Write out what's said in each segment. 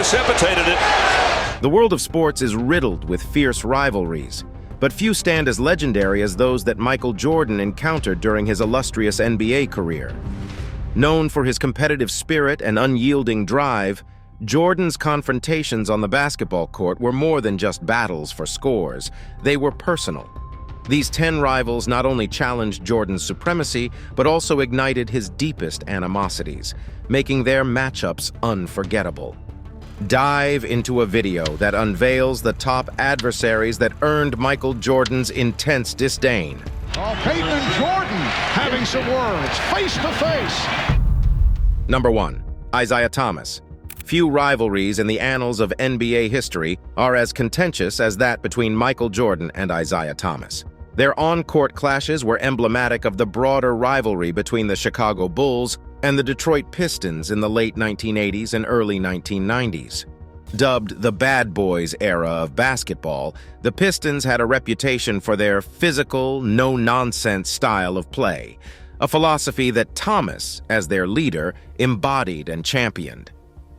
precipitated it. The world of sports is riddled with fierce rivalries, but few stand as legendary as those that Michael Jordan encountered during his illustrious NBA career. Known for his competitive spirit and unyielding drive, Jordan's confrontations on the basketball court were more than just battles for scores. They were personal. These 10 rivals not only challenged Jordan's supremacy, but also ignited his deepest animosities, making their matchups unforgettable. Dive into a video that unveils the top adversaries that earned Michael Jordan's intense disdain. Oh, Peyton and Jordan having some words, face to face. Number 1. Isaiah Thomas. Few rivalries in the annals of NBA history are as contentious as that between Michael Jordan and Isaiah Thomas. Their on-court clashes were emblematic of the broader rivalry between the Chicago Bulls and the Detroit Pistons in the late 1980s and early 1990s. Dubbed the Bad Boys era of basketball, the Pistons had a reputation for their physical, no-nonsense style of play, a philosophy that Thomas, as their leader, embodied and championed.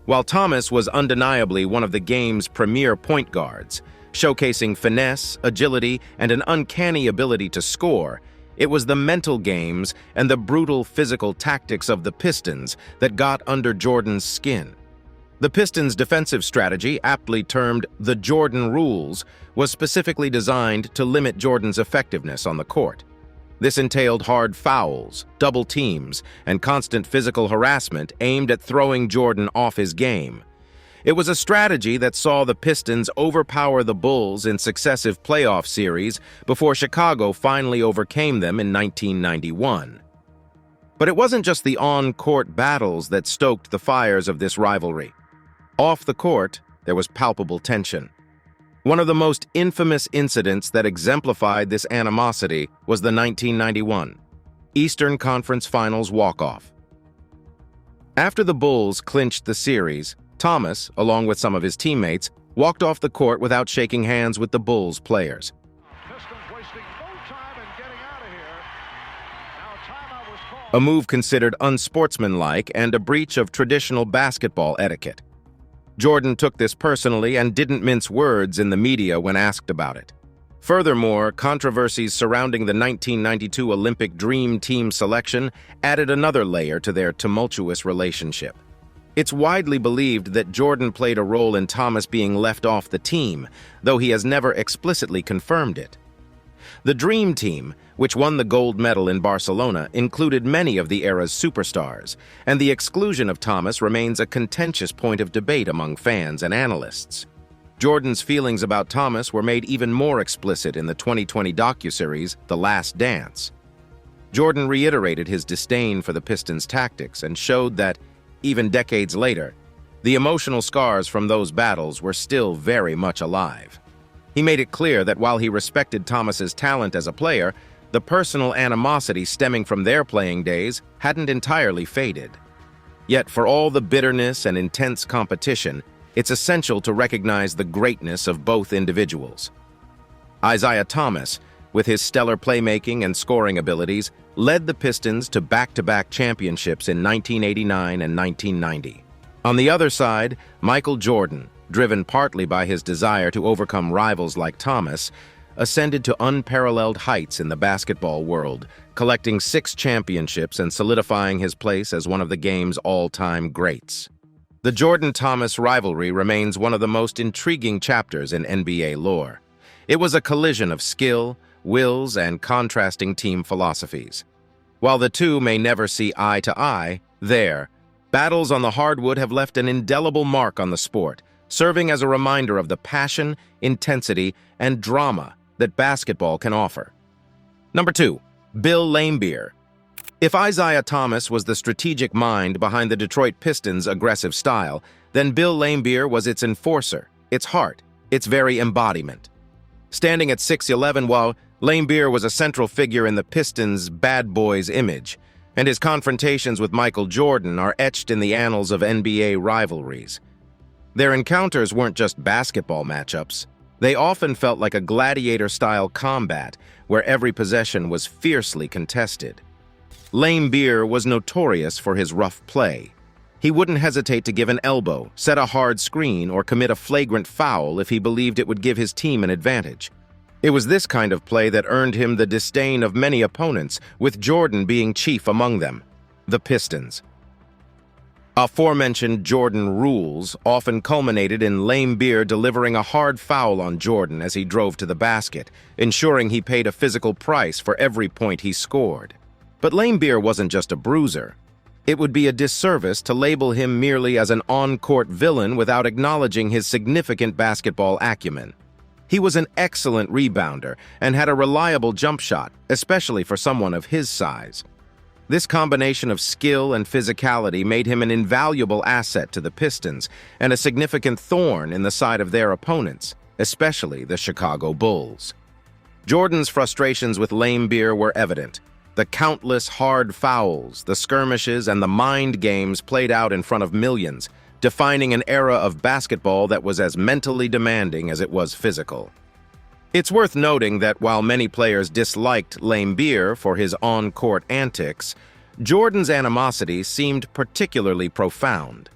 While Thomas was undeniably one of the game's premier point guards, showcasing finesse, agility, and an uncanny ability to score, it was the mental games and the brutal physical tactics of the Pistons that got under Jordan's skin. The Pistons' defensive strategy, aptly termed the Jordan Rules, was specifically designed to limit Jordan's effectiveness on the court. This entailed hard fouls, double teams, and constant physical harassment aimed at throwing Jordan off his game. It was a strategy that saw the Pistons overpower the Bulls in successive playoff series before Chicago finally overcame them in 1991. But it wasn't just the on-court battles that stoked the fires of this rivalry. Off the court, there was palpable tension. One of the most infamous incidents that exemplified this animosity was the 1991 Eastern Conference Finals walk-off. After the Bulls clinched the series, Thomas, along with some of his teammates, walked off the court without shaking hands with the Bulls players. A move considered unsportsmanlike and a breach of traditional basketball etiquette. Jordan took this personally and didn't mince words in the media when asked about it. Furthermore, controversies surrounding the 1992 Olympic Dream Team selection added another layer to their tumultuous relationship. It's widely believed that Jordan played a role in Thomas being left off the team, though he has never explicitly confirmed it. The Dream Team, which won the gold medal in Barcelona, included many of the era's superstars, and the exclusion of Thomas remains a contentious point of debate among fans and analysts. Jordan's feelings about Thomas were made even more explicit in the 2020 docuseries The Last Dance. Jordan reiterated his disdain for the Pistons' tactics and showed that, even decades later, the emotional scars from those battles were still very much alive. He made it clear that while he respected Thomas's talent as a player, the personal animosity stemming from their playing days hadn't entirely faded. Yet for all the bitterness and intense competition, it's essential to recognize the greatness of both individuals. Isaiah Thomas, with his stellar playmaking and scoring abilities, led the Pistons to back-to-back championships in 1989 and 1990. On the other side, Michael Jordan, driven partly by his desire to overcome rivals like Thomas, ascended to unparalleled heights in the basketball world, collecting 6 championships and solidifying his place as one of the game's all-time greats. The Jordan-Thomas rivalry remains one of the most intriguing chapters in NBA lore. It was a collision of skill, wills, and contrasting team philosophies. While the two may never see eye to eye, their battles on the hardwood have left an indelible mark on the sport, serving as a reminder of the passion, intensity, and drama that basketball can offer. Number 2. Bill Laimbeer. If Isaiah Thomas was the strategic mind behind the Detroit Pistons' aggressive style, then Bill Laimbeer was its enforcer, its heart, its very embodiment. Standing at 6'11", while Laimbeer was a central figure in the Pistons' bad boys image, and his confrontations with Michael Jordan are etched in the annals of NBA rivalries. Their encounters weren't just basketball matchups. They often felt like a gladiator-style combat where every possession was fiercely contested. Laimbeer was notorious for his rough play. He wouldn't hesitate to give an elbow, set a hard screen, or commit a flagrant foul if he believed it would give his team an advantage. It was this kind of play that earned him the disdain of many opponents, with Jordan being chief among them, the Pistons. Aforementioned Jordan rules often culminated in Laimbeer delivering a hard foul on Jordan as he drove to the basket, ensuring he paid a physical price for every point he scored. But Laimbeer wasn't just a bruiser. It would be a disservice to label him merely as an on-court villain without acknowledging his significant basketball acumen. He was an excellent rebounder and had a reliable jump shot, especially for someone of his size. This combination of skill and physicality made him an invaluable asset to the Pistons and a significant thorn in the side of their opponents, especially the Chicago Bulls. Jordan's frustrations with Laimbeer were evident. The countless hard fouls, the skirmishes, and the mind games played out in front of millions, defining an era of basketball that was as mentally demanding as it was physical. It's worth noting that while many players disliked Laimbeer for his on-court antics, Jordan's animosity seemed particularly profound.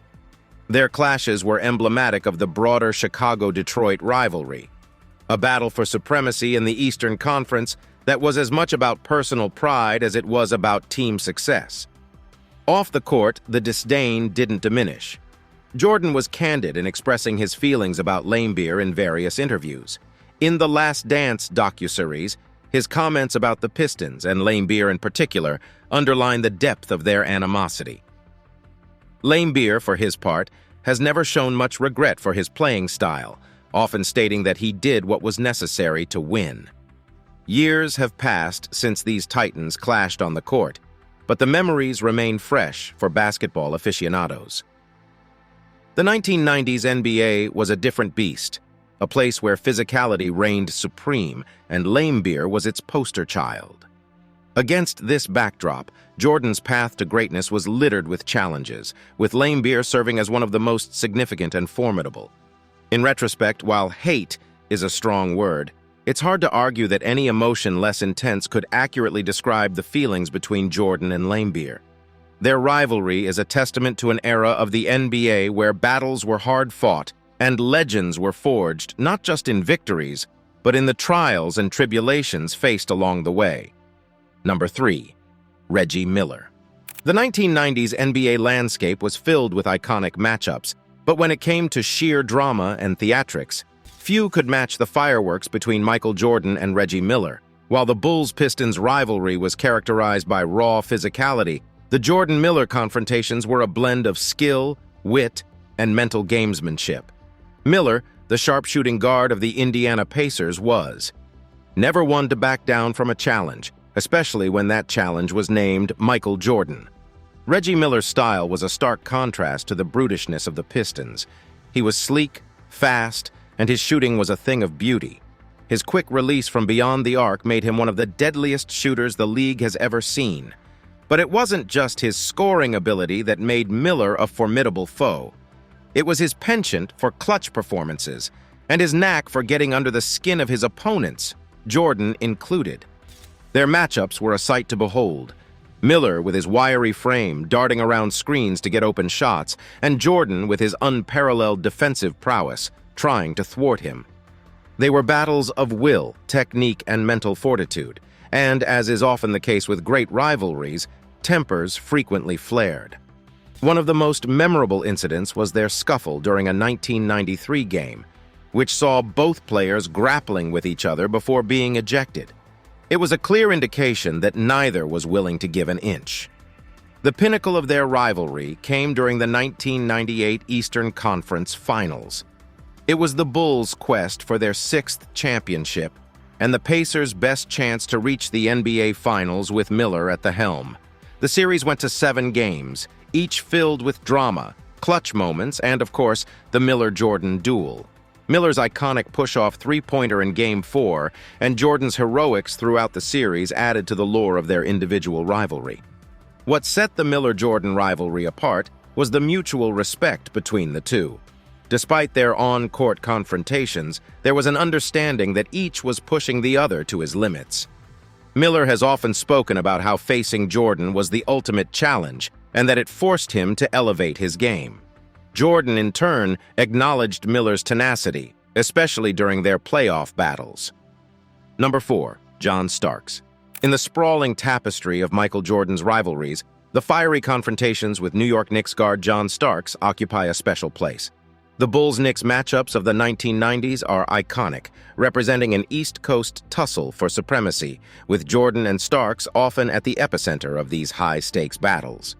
Their clashes were emblematic of the broader Chicago-Detroit rivalry, a battle for supremacy in the Eastern Conference that was as much about personal pride as it was about team success. Off the court, the disdain didn't diminish. Jordan was candid in expressing his feelings about Laimbeer in various interviews. In The Last Dance docuseries, his comments about the Pistons, and Laimbeer in particular, underline the depth of their animosity. Laimbeer, for his part, has never shown much regret for his playing style, often stating that he did what was necessary to win. Years have passed since these titans clashed on the court, but the memories remain fresh for basketball aficionados. The 1990s NBA was a different beast, a place where physicality reigned supreme, and Laimbeer was its poster child. Against this backdrop, Jordan's path to greatness was littered with challenges, with Laimbeer serving as one of the most significant and formidable. In retrospect, while hate is a strong word, it's hard to argue that any emotion less intense could accurately describe the feelings between Jordan and Laimbeer. Their rivalry is a testament to an era of the NBA where battles were hard-fought, and legends were forged not just in victories, but in the trials and tribulations faced along the way. Number 3. Reggie Miller. The 1990s NBA landscape was filled with iconic matchups, but when it came to sheer drama and theatrics, few could match the fireworks between Michael Jordan and Reggie Miller. While the Bulls-Pistons rivalry was characterized by raw physicality, the Jordan-Miller confrontations were a blend of skill, wit, and mental gamesmanship. Miller, the sharpshooting guard of the Indiana Pacers, was never one to back down from a challenge, especially when that challenge was named Michael Jordan. Reggie Miller's style was a stark contrast to the brutishness of the Pistons. He was sleek, fast, and his shooting was a thing of beauty. His quick release from beyond the arc made him one of the deadliest shooters the league has ever seen. But it wasn't just his scoring ability that made Miller a formidable foe. It was his penchant for clutch performances and his knack for getting under the skin of his opponents, Jordan included. Their matchups were a sight to behold. Miller with his wiry frame darting around screens to get open shots, and Jordan with his unparalleled defensive prowess trying to thwart him. They were battles of will, technique, and mental fortitude, and as is often the case with great rivalries, tempers frequently flared. One of the most memorable incidents was their scuffle during a 1993 game, which saw both players grappling with each other before being ejected. It was a clear indication that neither was willing to give an inch. The pinnacle of their rivalry came during the 1998 Eastern Conference Finals. It was the Bulls' quest for their 6th championship and the Pacers' best chance to reach the NBA Finals with Miller at the helm. The series went to 7 games, each filled with drama, clutch moments, and, of course, the Miller-Jordan duel. Miller's iconic push-off three-pointer in Game 4 and Jordan's heroics throughout the series added to the lure of their individual rivalry. What set the Miller-Jordan rivalry apart was the mutual respect between the two. Despite their on-court confrontations, there was an understanding that each was pushing the other to his limits. Miller has often spoken about how facing Jordan was the ultimate challenge, and that it forced him to elevate his game. Jordan, in turn, acknowledged Miller's tenacity, especially during their playoff battles. Number 4. John Starks. In the sprawling tapestry of Michael Jordan's rivalries, the fiery confrontations with New York Knicks guard John Starks occupy a special place. The Bulls-Knicks matchups of the 1990s are iconic, representing an East Coast tussle for supremacy, with Jordan and Starks often at the epicenter of these high-stakes battles.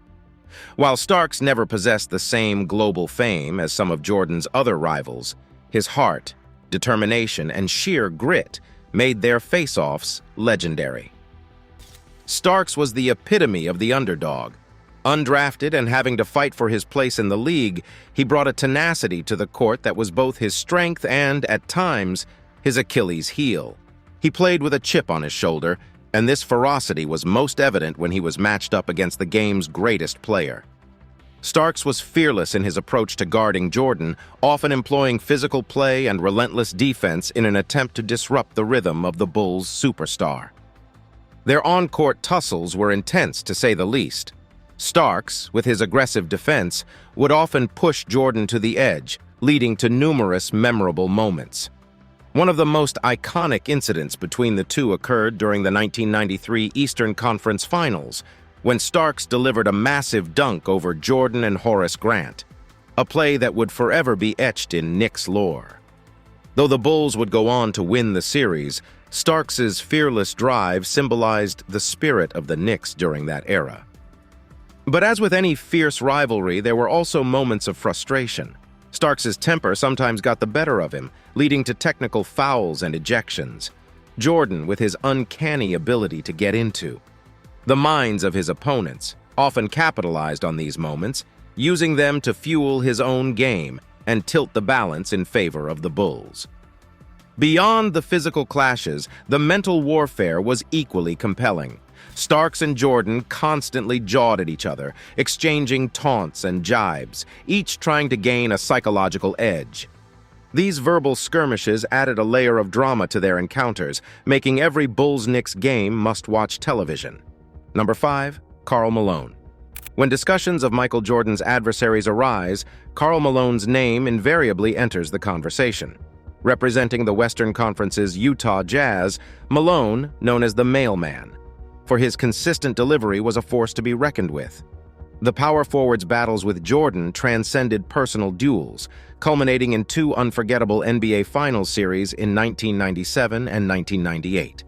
While Starks never possessed the same global fame as some of Jordan's other rivals, his heart, determination, and sheer grit made their face-offs legendary. Starks was the epitome of the underdog. Undrafted and having to fight for his place in the league, he brought a tenacity to the court that was both his strength and, at times, his Achilles heel. He played with a chip on his shoulder, and this ferocity was most evident when he was matched up against the game's greatest player. Starks was fearless in his approach to guarding Jordan, often employing physical play and relentless defense in an attempt to disrupt the rhythm of the Bulls' superstar. Their on-court tussles were intense, to say the least. Starks, with his aggressive defense, would often push Jordan to the edge, leading to numerous memorable moments. One of the most iconic incidents between the two occurred during the 1993 Eastern Conference Finals, when Starks delivered a massive dunk over Jordan and Horace Grant, a play that would forever be etched in Knicks lore. Though the Bulls would go on to win the series, Starks's fearless drive symbolized the spirit of the Knicks during that era. But as with any fierce rivalry, there were also moments of frustration. Starks's temper sometimes got the better of him, leading to technical fouls and ejections. Jordan, with his uncanny ability to get into the minds of his opponents, often capitalized on these moments, using them to fuel his own game and tilt the balance in favor of the Bulls. Beyond the physical clashes, the mental warfare was equally compelling. Starks and Jordan constantly jawed at each other, exchanging taunts and jibes, each trying to gain a psychological edge. These verbal skirmishes added a layer of drama to their encounters, making every Bulls-Knicks game must-watch television. Number 5. Karl Malone. When discussions of Michael Jordan's adversaries arise, Karl Malone's name invariably enters the conversation. Representing the Western Conference's Utah Jazz, Malone, known as the Mailman, for his consistent delivery, was a force to be reckoned with. The power forward's battles with Jordan transcended personal duels, culminating in 2 unforgettable NBA Finals series in 1997 and 1998.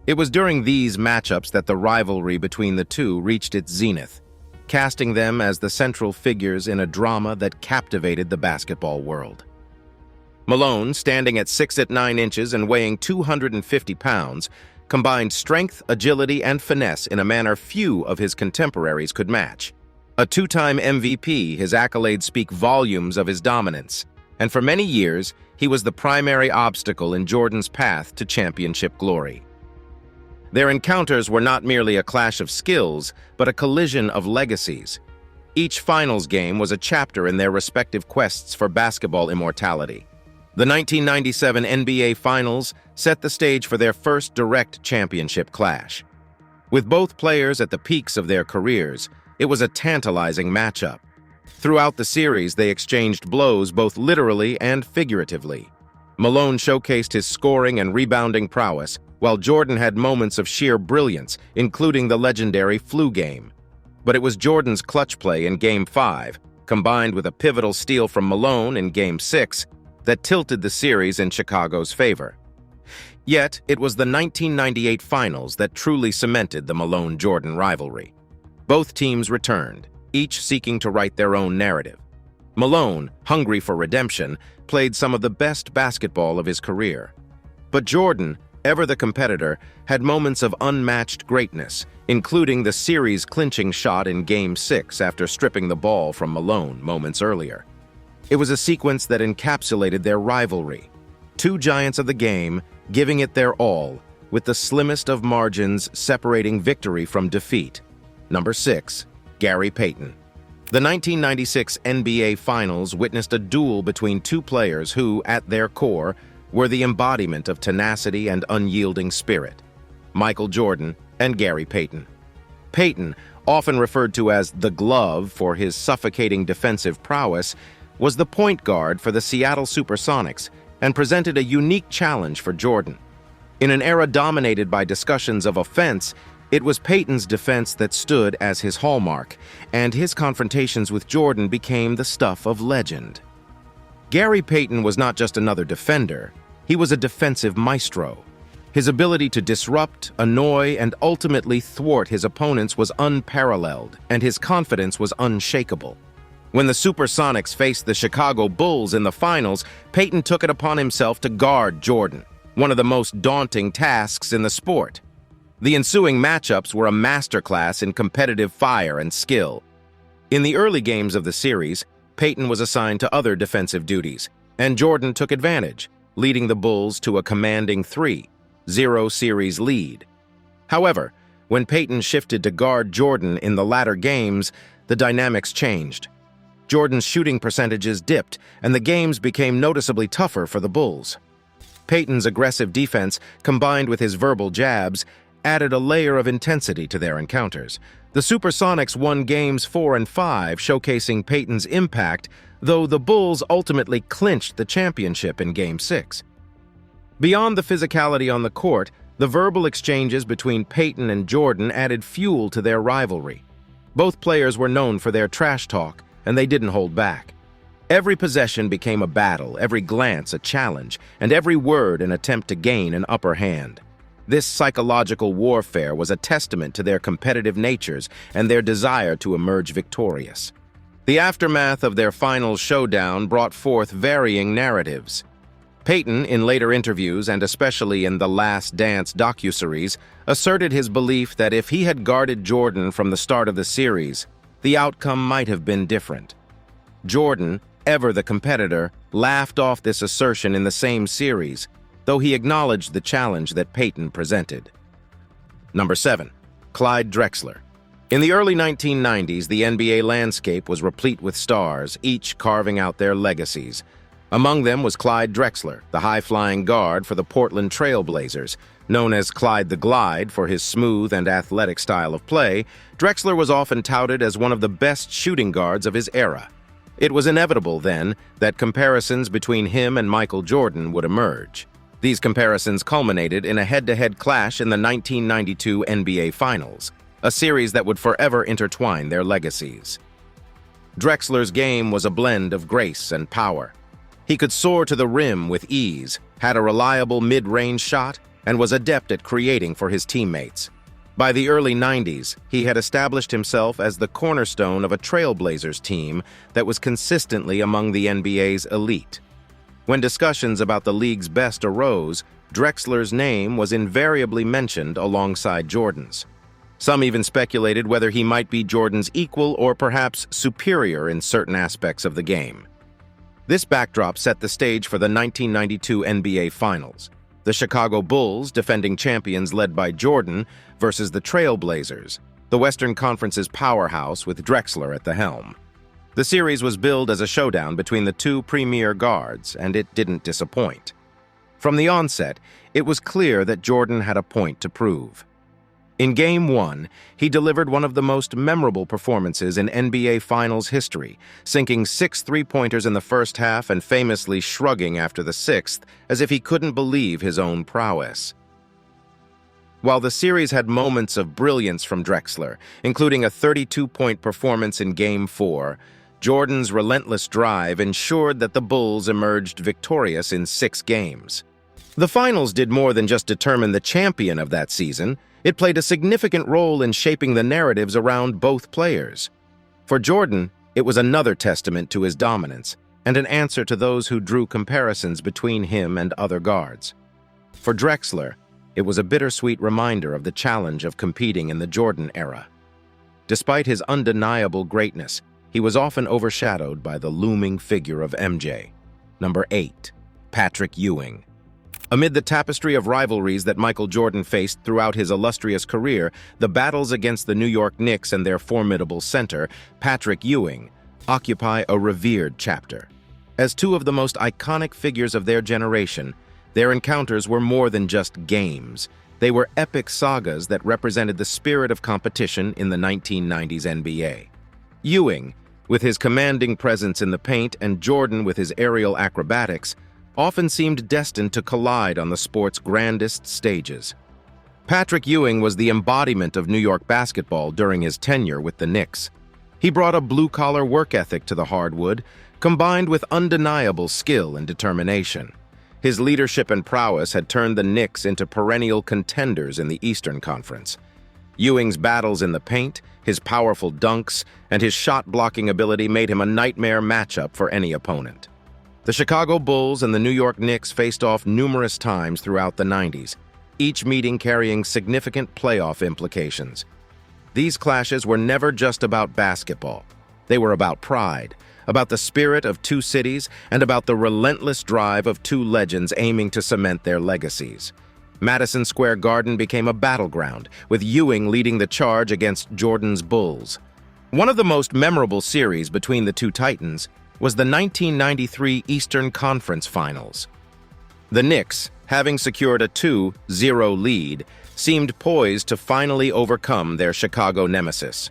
It was during these matchups that the rivalry between the two reached its zenith, casting them as the central figures in a drama that captivated the basketball world. Malone, standing at 6'9" and weighing 250 pounds, combined strength, agility, and finesse in a manner few of his contemporaries could match. A 2-time MVP, his accolades speak volumes of his dominance, and for many years, he was the primary obstacle in Jordan's path to championship glory. Their encounters were not merely a clash of skills, but a collision of legacies. Each finals game was a chapter in their respective quests for basketball immortality. The 1997 NBA Finals set the stage for their first direct championship clash. With both players at the peaks of their careers, it was a tantalizing matchup. Throughout the series, they exchanged blows both literally and figuratively. Malone showcased his scoring and rebounding prowess, while Jordan had moments of sheer brilliance, including the legendary flu game. But it was Jordan's clutch play in Game 5, combined with a pivotal steal from Malone in Game 6, that tilted the series in Chicago's favor. Yet, it was the 1998 Finals that truly cemented the Malone-Jordan rivalry. Both teams returned, each seeking to write their own narrative. Malone, hungry for redemption, played some of the best basketball of his career. But Jordan, ever the competitor, had moments of unmatched greatness, including the series-clinching shot in Game 6 after stripping the ball from Malone moments earlier. It was a sequence that encapsulated their rivalry. 2 giants of the game giving it their all, with the slimmest of margins separating victory from defeat. Number 6. Gary Payton. The 1996 NBA Finals witnessed a duel between 2 players who, at their core, were the embodiment of tenacity and unyielding spirit: Michael Jordan and Gary Payton. Payton, often referred to as the Glove for his suffocating defensive prowess, was the point guard for the Seattle Supersonics and presented a unique challenge for Jordan. In an era dominated by discussions of offense, it was Payton's defense that stood as his hallmark, and his confrontations with Jordan became the stuff of legend. Gary Payton was not just another defender, he was a defensive maestro. His ability to disrupt, annoy, and ultimately thwart his opponents was unparalleled, and his confidence was unshakable. When the Supersonics faced the Chicago Bulls in the finals, Payton took it upon himself to guard Jordan, one of the most daunting tasks in the sport. The ensuing matchups were a masterclass in competitive fire and skill. In the early games of the series, Payton was assigned to other defensive duties, and Jordan took advantage, leading the Bulls to a commanding 3-0 series lead. However, when Payton shifted to guard Jordan in the latter games, the dynamics changed. Jordan's shooting percentages dipped, and the games became noticeably tougher for the Bulls. Payton's aggressive defense, combined with his verbal jabs, added a layer of intensity to their encounters. The Supersonics won Games 4 and 5, showcasing Payton's impact, though the Bulls ultimately clinched the championship in Game 6. Beyond the physicality on the court, the verbal exchanges between Payton and Jordan added fuel to their rivalry. Both players were known for their trash talk, and they didn't hold back. Every possession became a battle, every glance a challenge, and every word an attempt to gain an upper hand. This psychological warfare was a testament to their competitive natures and their desire to emerge victorious. The aftermath of their final showdown brought forth varying narratives. Payton, in later interviews and especially in the Last Dance docuseries, asserted his belief that if he had guarded Jordan from the start of the series, the outcome might have been different. Jordan, ever the competitor, laughed off this assertion in the same series, though he acknowledged the challenge that Payton presented. Number 7. Clyde Drexler. In the early 1990s, the NBA landscape was replete with stars, each carving out their legacies. Among them was Clyde Drexler, the high-flying guard for the Portland Trail Blazers. Known as Clyde the Glide for his smooth and athletic style of play, Drexler was often touted as one of the best shooting guards of his era. It was inevitable, then, that comparisons between him and Michael Jordan would emerge. These comparisons culminated in a head-to-head clash in the 1992 NBA Finals, a series that would forever intertwine their legacies. Drexler's game was a blend of grace and power. He could soar to the rim with ease, had a reliable mid-range shot, and was adept at creating for his teammates. By the early 90s, he had established himself as the cornerstone of a Trailblazers team that was consistently among the NBA's elite. When discussions about the league's best arose, Drexler's name was invariably mentioned alongside Jordan's. Some even speculated whether he might be Jordan's equal or perhaps superior in certain aspects of the game. This backdrop set the stage for the 1992 NBA Finals. The Chicago Bulls, defending champions led by Jordan, versus the Trail Blazers, the Western Conference's powerhouse with Drexler at the helm. The series was billed as a showdown between the two premier guards, and it didn't disappoint. From the onset, it was clear that Jordan had a point to prove. In Game 1, he delivered one of the most memorable performances in NBA Finals history, sinking 6 three-pointers in the first half and famously shrugging after the sixth as if he couldn't believe his own prowess. While the series had moments of brilliance from Drexler, including a 32-point performance in Game 4, Jordan's relentless drive ensured that the Bulls emerged victorious in 6 games. The finals did more than just determine the champion of that season. It played a significant role in shaping the narratives around both players. For Jordan, it was another testament to his dominance and an answer to those who drew comparisons between him and other guards. For Drexler, it was a bittersweet reminder of the challenge of competing in the Jordan era. Despite his undeniable greatness, he was often overshadowed by the looming figure of MJ. Number 8. Patrick Ewing. Amid the tapestry of rivalries that Michael Jordan faced throughout his illustrious career, the battles against the New York Knicks and their formidable center, Patrick Ewing, occupy a revered chapter. As two of the most iconic figures of their generation, their encounters were more than just games. They were epic sagas that represented the spirit of competition in the 1990s NBA. Ewing, with his commanding presence in the paint, and Jordan with his aerial acrobatics, often seemed destined to collide on the sport's grandest stages. Patrick Ewing was the embodiment of New York basketball during his tenure with the Knicks. He brought a blue-collar work ethic to the hardwood, combined with undeniable skill and determination. His leadership and prowess had turned the Knicks into perennial contenders in the Eastern Conference. Ewing's battles in the paint, his powerful dunks, and his shot-blocking ability made him a nightmare matchup for any opponent. The Chicago Bulls and the New York Knicks faced off numerous times throughout the 90s, each meeting carrying significant playoff implications. These clashes were never just about basketball. They were about pride, about the spirit of two cities, and about the relentless drive of two legends aiming to cement their legacies. Madison Square Garden became a battleground, with Ewing leading the charge against Jordan's Bulls. One of the most memorable series between the two titans was the 1993 Eastern Conference Finals. The Knicks, having secured a 2-0 lead, seemed poised to finally overcome their Chicago nemesis.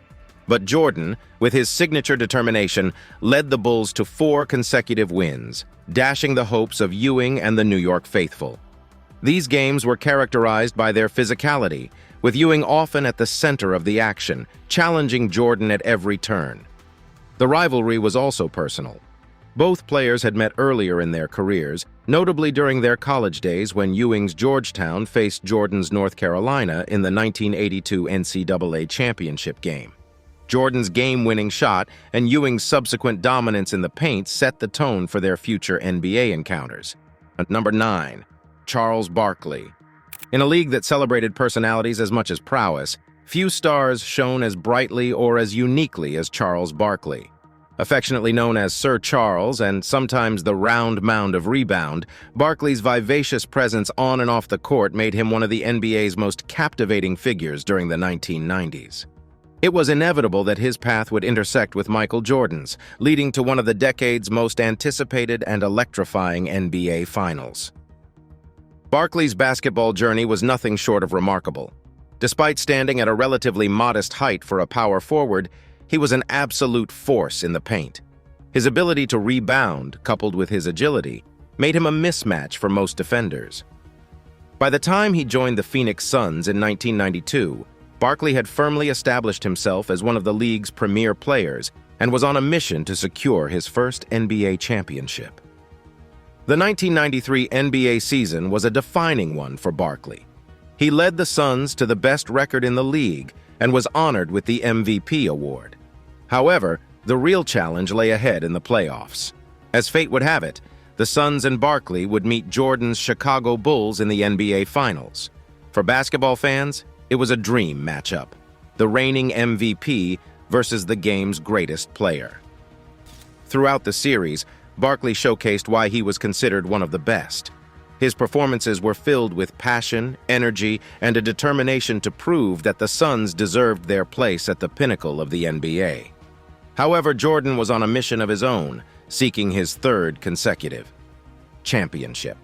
But Jordan, with his signature determination, led the Bulls to 4 consecutive wins, dashing the hopes of Ewing and the New York faithful. These games were characterized by their physicality, with Ewing often at the center of the action, challenging Jordan at every turn. The rivalry was also personal. Both players had met earlier in their careers, notably during their college days when Ewing's Georgetown faced Jordan's North Carolina in the 1982 NCAA championship game. Jordan's game-winning shot and Ewing's subsequent dominance in the paint set the tone for their future NBA encounters. Number 9. Charles Barkley. In a league that celebrated personalities as much as prowess, few stars shone as brightly or as uniquely as Charles Barkley. Affectionately known as Sir Charles and sometimes the round mound of rebound, Barkley's vivacious presence on and off the court made him one of the NBA's most captivating figures during the 1990s. It was inevitable that his path would intersect with Michael Jordan's, leading to one of the decade's most anticipated and electrifying NBA Finals. Barkley's basketball journey was nothing short of remarkable. Despite standing at a relatively modest height for a power forward, he was an absolute force in the paint. His ability to rebound, coupled with his agility, made him a mismatch for most defenders. By the time he joined the Phoenix Suns in 1992, Barkley had firmly established himself as one of the league's premier players and was on a mission to secure his first NBA championship. The 1993 NBA season was a defining one for Barkley. He led the Suns to the best record in the league and was honored with the MVP award. However, the real challenge lay ahead in the playoffs. As fate would have it, the Suns and Barkley would meet Jordan's Chicago Bulls in the NBA Finals. For basketball fans, it was a dream matchup: the reigning MVP versus the game's greatest player. Throughout the series, Barkley showcased why he was considered one of the best. His performances were filled with passion, energy, and a determination to prove that the Suns deserved their place at the pinnacle of the NBA. However, Jordan was on a mission of his own, seeking his 3rd consecutive championship.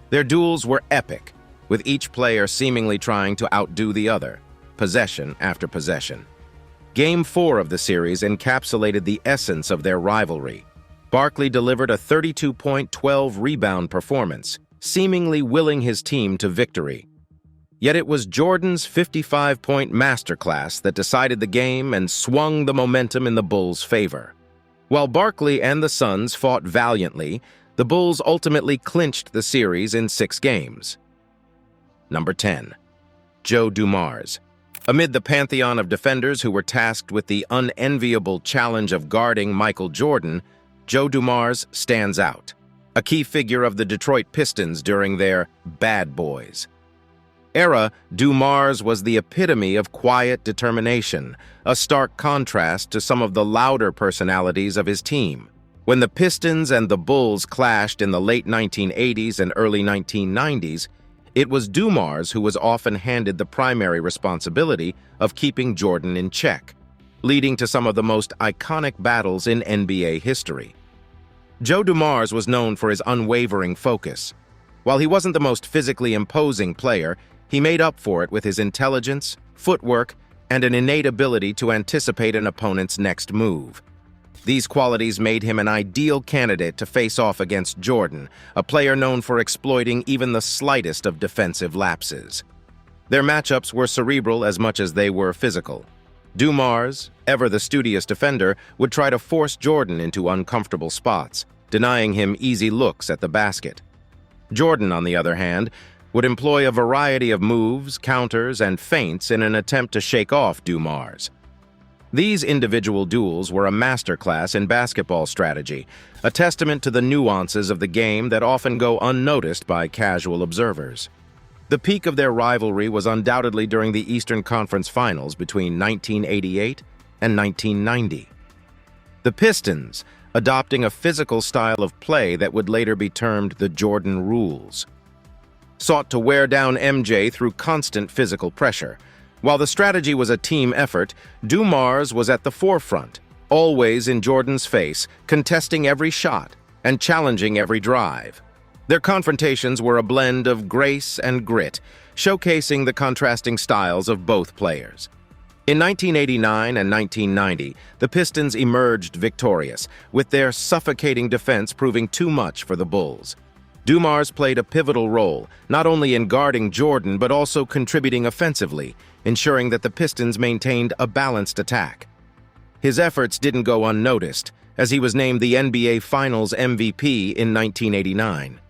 Their duels were epic, with each player seemingly trying to outdo the other, possession after possession. Game 4 of the series encapsulated the essence of their rivalry. Barkley delivered a 32-point, 12-rebound performance, seemingly willing his team to victory. Yet it was Jordan's 55-point masterclass that decided the game and swung the momentum in the Bulls' favor. While Barkley and the Suns fought valiantly, the Bulls ultimately clinched the series in 6 games. Number 10. Joe Dumars. Amid the pantheon of defenders who were tasked with the unenviable challenge of guarding Michael Jordan, Joe Dumars stands out, a key figure of the Detroit Pistons during their Bad Boys era. Dumars was the epitome of quiet determination, a stark contrast to some of the louder personalities of his team. When the Pistons and the Bulls clashed in the late 1980s and early 1990s, it was Dumars who was often handed the primary responsibility of keeping Jordan in check, leading to some of the most iconic battles in NBA history. Joe Dumars was known for his unwavering focus. While he wasn't the most physically imposing player, he made up for it with his intelligence, footwork, and an innate ability to anticipate an opponent's next move. These qualities made him an ideal candidate to face off against Jordan, a player known for exploiting even the slightest of defensive lapses. Their matchups were cerebral as much as they were physical. Dumars, ever the studious defender, would try to force Jordan into uncomfortable spots, denying him easy looks at the basket. Jordan, on the other hand, would employ a variety of moves, counters, and feints in an attempt to shake off Dumars. These individual duels were a masterclass in basketball strategy, a testament to the nuances of the game that often go unnoticed by casual observers. The peak of their rivalry was undoubtedly during the Eastern Conference Finals between 1988 and 1990. The Pistons, adopting a physical style of play that would later be termed the Jordan Rules, sought to wear down MJ through constant physical pressure. While the strategy was a team effort, Dumars was at the forefront, always in Jordan's face, contesting every shot and challenging every drive. Their confrontations were a blend of grace and grit, showcasing the contrasting styles of both players. In 1989 and 1990, the Pistons emerged victorious, with their suffocating defense proving too much for the Bulls. Dumars played a pivotal role, not only in guarding Jordan but also contributing offensively, ensuring that the Pistons maintained a balanced attack. His efforts didn't go unnoticed, as he was named the NBA Finals MVP in 1989.